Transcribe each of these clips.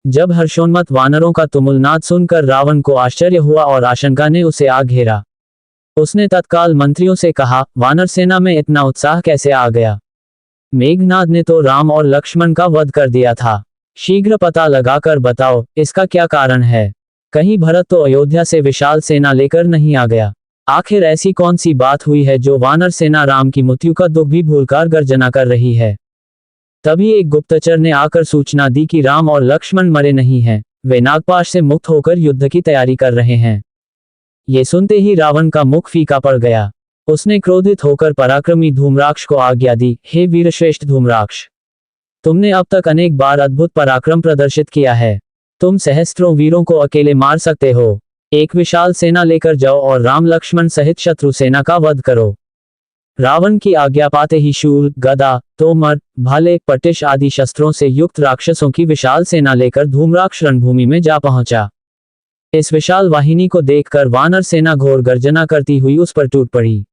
जब हर्षोन्मत्त वानरों का तुमुलनाद सुनकर रावण को आश्चर्य हुआ और आशंका ने उसे आ घेरा। उसने तत्काल मंत्रियों से कहा, वानर सेना में इतना उत्साह कैसे आ गया? मेघनाद ने तो राम और लक्ष्मण का वध कर दिया था। शीघ्र पता लगाकर बताओ, इसका क्या कारण है? कहीं भरत तो अयोध्या से विशाल सेना लेकर नहीं आ गया? आखिर ऐसी कौन सी बात हुई है जो वानर सेना राम की मृत्यु का दुख भी भूलकर गर्जना कर रही है? तभी एक गुप्तचर ने आकर सूचना दी कि राम और लक्ष्मण मरे नहीं हैं, वे नागपाश से मुक्त होकर युद्ध की तैयारी कर रहे हैं। ये सुनते ही रावण का मुख फीका पड़ गया। उसने क्रोधित होकर पराक्रमी धूम्राक्ष को आज्ञा दी, हे वीरश्रेष्ठ धूम्राक्ष, तुमने अब तक अनेक बार अद्भुत पराक्रम प्रदर्शित किया है। तुम सहस्त्रों वीरों को अकेले मार सकते हो। एक विशाल सेना लेकर जाओ और राम लक्ष्मण सहित शत्रु सेना का वध करो। रावण की आज्ञा पाते ही शूल, गदा, तोमर, भाले, पटिश आदि शस्त्रों से युक्त राक्षसों की विशाल सेना लेकर धूम्राक्ष रणभूमि में जा पहुंचा। इस विशाल वाहिनी को देखकर वानर सेना घोर गर्जना करती हुई उस पर टूट पड़ी।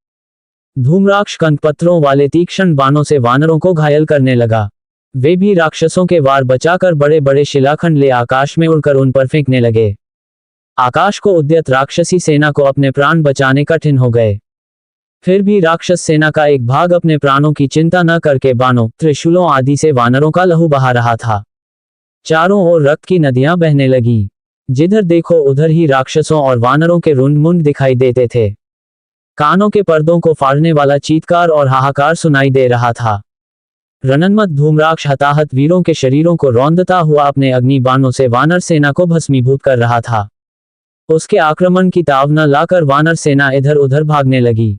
धूम्राक्ष कंकपत्रों वाले तीक्ष्ण बाणों से वानरों को घायल करने लगा। वे भी राक्षसों के वार बचाकर बड़े बड़े शिलाखंड ले आकाश में उड़कर उन पर फेंकने लगे। आकाश को उद्यत राक्षसी सेना को अपने प्राण बचाने कठिन हो गए। फिर भी राक्षस सेना का एक भाग अपने प्राणों की चिंता न करके बाणों, त्रिशूलों आदि से वानरों का लहू बहा रहा था। चारों ओर रक्त की नदियां बहने लगी। जिधर देखो उधर ही राक्षसों और वानरों के रुंड मुंड दिखाई देते थे। कानों के पर्दों को फाड़ने वाला चीत्कार और हाहाकार सुनाई दे रहा था। रणन्मत्त धूम्राक्ष हताहत वीरों के शरीरों को रौंदता हुआ अपने अग्नि बाणों से वानर सेना को भस्मीभूत कर रहा था। उसके आक्रमण की ताव न लाकर वानर सेना इधर उधर भागने लगी।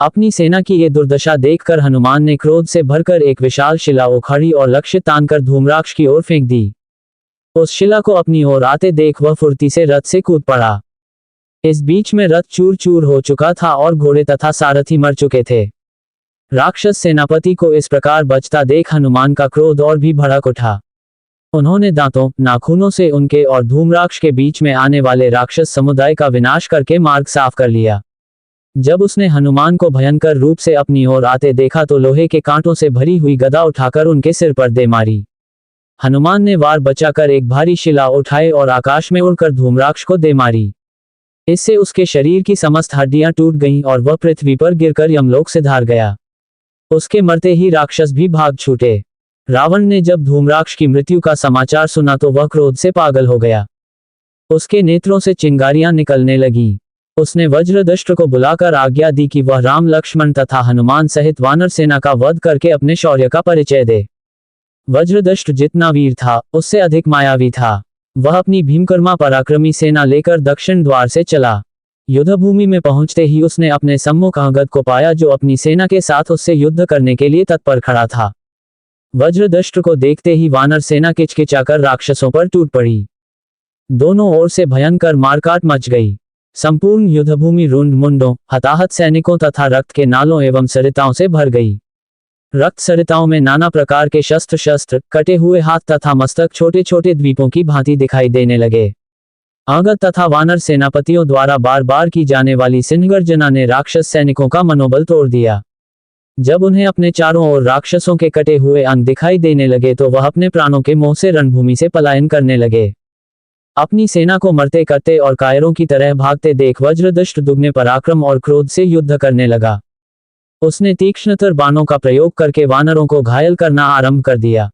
अपनी सेना की ये दुर्दशा देखकर हनुमान ने क्रोध से भरकर एक विशाल शिला उखाड़ी और लक्ष्य तानकर धूम्राक्ष की ओर फेंक दी। उस शिला को अपनी ओर आते देख वह फुर्ती से रथ से कूद पड़ा। इस बीच में रथ चूर चूर हो चुका था और घोड़े तथा सारथी मर चुके थे। राक्षस सेनापति को इस प्रकार बचता देख हनुमान का क्रोध और भी भड़क उठा। उन्होंने दांतों, नाखूनों से उनके और धूम्राक्ष के बीच में आने वाले राक्षस समुदाय का विनाश करके मार्ग साफ कर लिया। जब उसने हनुमान को भयंकर रूप से अपनी ओर आते देखा तो लोहे के कांटों से भरी हुई गदा उठाकर उनके सिर पर दे मारी। हनुमान ने वार बचाकर एक भारी शिला उठाए और आकाश में उड़कर धूम्राक्ष को दे मारी। इससे उसके शरीर की समस्त हड्डियां टूट गईं और वह पृथ्वी पर गिरकर यमलोक से धार गया। उसके मरते ही राक्षस भी भाग छूटे। रावण ने जब धूम्राक्ष की मृत्यु का समाचार सुना तो वह क्रोध से पागल हो गया। उसके नेत्रों से चिंगारियां निकलने लगी। उसने वज्रदष्ट को बुलाकर आज्ञा दी कि वह राम लक्ष्मण तथा हनुमान सहित वानर सेना का वध करके अपने शौर्य का परिचय दे। वज्रदष्ट जितना वीर था उससे अधिक मायावी था। वह अपनी भीमकर्मा पराक्रमी सेना लेकर दक्षिण द्वार से चला। युद्धभूमि में पहुंचते ही उसने अपने सम्मुख अंगद को पाया जो अपनी सेना के साथ उससे युद्ध करने के लिए तत्पर खड़ा था। वज्रदष्ट को देखते ही वानर सेना किचकिचाकर राक्षसों पर टूट पड़ी। दोनों ओर से भयंकर मारकाट मच गई। संपूर्ण युद्धभूमि रुंड मुंडों, हताहत सैनिकों तथा रक्त के नालों एवं सरिताओं से भर गई। रक्त सरिताओं में नाना प्रकार के शस्त्र, कटे हुए हाथ तथा मस्तक छोटे छोटे द्वीपों की भांति दिखाई देने लगे। अंगद तथा वानर सेनापतियों द्वारा बार बार की जाने वाली सिंहगर्जना ने राक्षस सैनिकों का मनोबल तोड़ दिया। जब उन्हें अपने चारों ओर राक्षसों के कटे हुए अंग दिखाई देने लगे तो वह अपने प्राणों के मोह से रणभूमि से पलायन करने लगे। अपनी सेना को मरते करते और कायरों की तरह भागते देख वज्रदष्ट दुगने पराक्रम और क्रोध से युद्ध करने लगा। उसने तीक्ष्णतर बाणों का प्रयोग करके वानरों को घायल करना आरंभ कर दिया।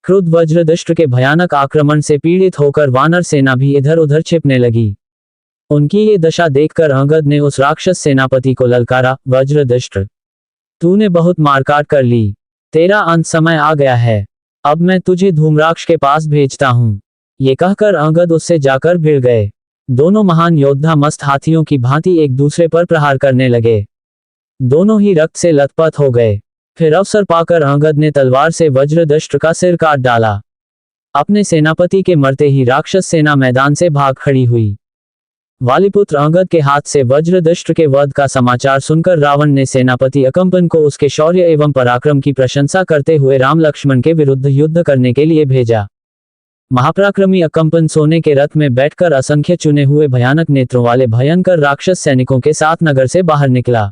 क्रुद्ध वज्रदष्ट के भयानक आक्रमण से पीड़ित होकर वानर सेना भी इधर उधर छिपने लगी। उनकी ये दशा देखकर अंगद ने उस राक्षस सेनापति को ललकारा, वज्रदष्ट, तूने बहुत मारकाट कर ली, तेरा अंत समय आ गया है, अब मैं तुझे धूम्राक्ष के पास भेजता हूँ। ये कहकर अंगद उससे जाकर भिड़ गए। दोनों महान योद्धा मस्त हाथियों की भांति एक दूसरे पर प्रहार करने लगे। दोनों ही रक्त से लथपथ हो गए। फिर अवसर पाकर अंगद ने तलवार से वज्रदष्ट का सिर काट डाला। अपने सेनापति के मरते ही राक्षस सेना मैदान से भाग खड़ी हुई। वालिपुत्र अंगद के हाथ से वज्रदष्ट के वध का समाचार सुनकर रावण ने सेनापति अकंपन को उसके शौर्य एवं पराक्रम की प्रशंसा करते हुए राम लक्ष्मण के विरुद्ध युद्ध करने के लिए भेजा। महापराक्रमी अकंपन सोने के रथ में बैठकर असंख्य चुने हुए भयानक नेत्रों वाले भयंकर राक्षस सैनिकों के साथ नगर से बाहर निकला।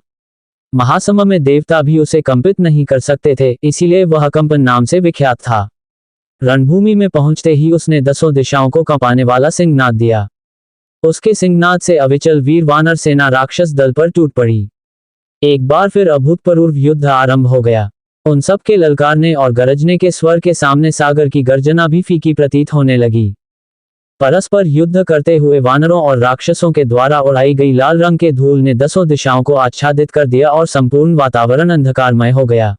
महासम में देवता भी उसे कंपित नहीं कर सकते थे, इसीलिए वह अकंपन नाम से विख्यात था। रणभूमि में पहुंचते ही उसने 10 दिशाओं को कांपाने वाला सिंहनाद दिया। उसके सिंहनाद से अविचल वीर वानर सेना राक्षस दल पर टूट पड़ी। एक बार फिर अभूतपूर्व युद्ध आरंभ हो गया। उन सब के ललकारने और गरजने के स्वर के सामने सागर की गर्जना भी फीकी प्रतीत होने लगी। परस्पर युद्ध करते हुए वानरों और राक्षसों के द्वारा उड़ाई गई लाल रंग के धूल ने 10 दिशाओं को आच्छादित कर दिया और संपूर्ण वातावरण अंधकारमय हो गया।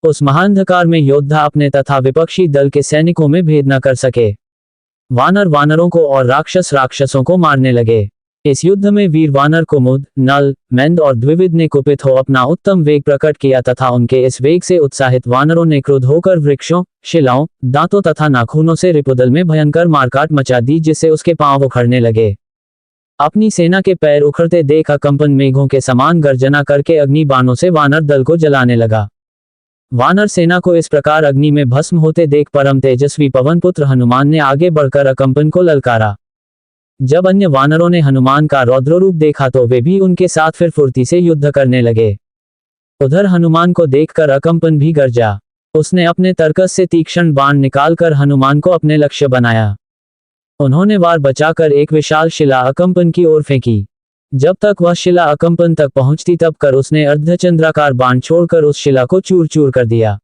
उस महाअंधकार में योद्धा अपने तथा विपक्षी दल के सैनिकों में भेद न कर सके। वानर वानरों को और राक्षस राक्षसों को मारने लगे। इस युद्ध में वीर वानर कुमुद, नल, मेंद और द्विविद ने कुपित हो अपना उत्तम वेग प्रकट किया तथा उनके इस वेग से उत्साहित वानरों ने क्रुद्ध होकर वृक्षों, शिलाओं, दांतों तथा नाखूनों से रिपुदल में भयंकर मारकाट मचा दी, जिससे उसके पांव उखड़ने लगे। अपनी सेना के पैर उखड़ते देख अकंपन मेघों के समान गर्जना करके अग्नि बाणों से वानर दल को जलाने लगा। वानर सेना को इस प्रकार अग्नि में भस्म होते देख परम तेजस्वी पवन पुत्र हनुमान ने आगे बढ़कर अकंपन को ललकारा। जब अन्य वानरों ने हनुमान का रौद्र रूप देखा तो वे भी उनके साथ फिर फुर्ती से युद्ध करने लगे। उधर हनुमान को देखकर अकंपन भी गरजा। उसने अपने तरकस से तीक्ष्ण बाण निकालकर हनुमान को अपने लक्ष्य बनाया। उन्होंने वार बचाकर एक विशाल शिला अकंपन की ओर फेंकी। जब तक वह शिला अकंपन तक पहुंचती तब कर उसने अर्धचंद्राकार बाण छोड़कर उस शिला को चूर चूर कर दिया।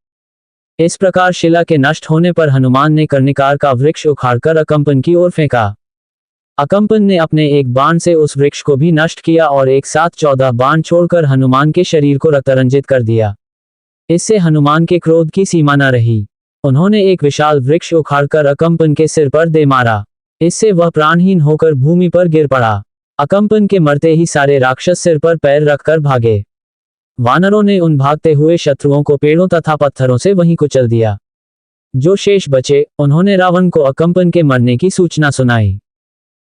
इस प्रकार शिला के नष्ट होने पर हनुमान ने कर्णिकार का वृक्ष उखाड़कर अकंपन की ओर फेंका। अकंपन ने अपने एक बाण से उस वृक्ष को भी नष्ट किया और एक साथ 14 बाण छोड़कर हनुमान के शरीर को रक्तरंजित कर दिया। इससे हनुमान के क्रोध की सीमा न रही। उन्होंने एक विशाल वृक्ष उखाड़कर अकंपन के सिर पर दे मारा। इससे वह प्राणहीन होकर भूमि पर गिर पड़ा। अकंपन के मरते ही सारे राक्षस सिर पर पैर रखकर भागे। वानरों ने उन भागते हुए शत्रुओं को पेड़ों तथा पत्थरों से वहीं कुचल दिया। जो शेष बचे, उन्होंने रावण को अकंपन के मरने की सूचना सुनाई।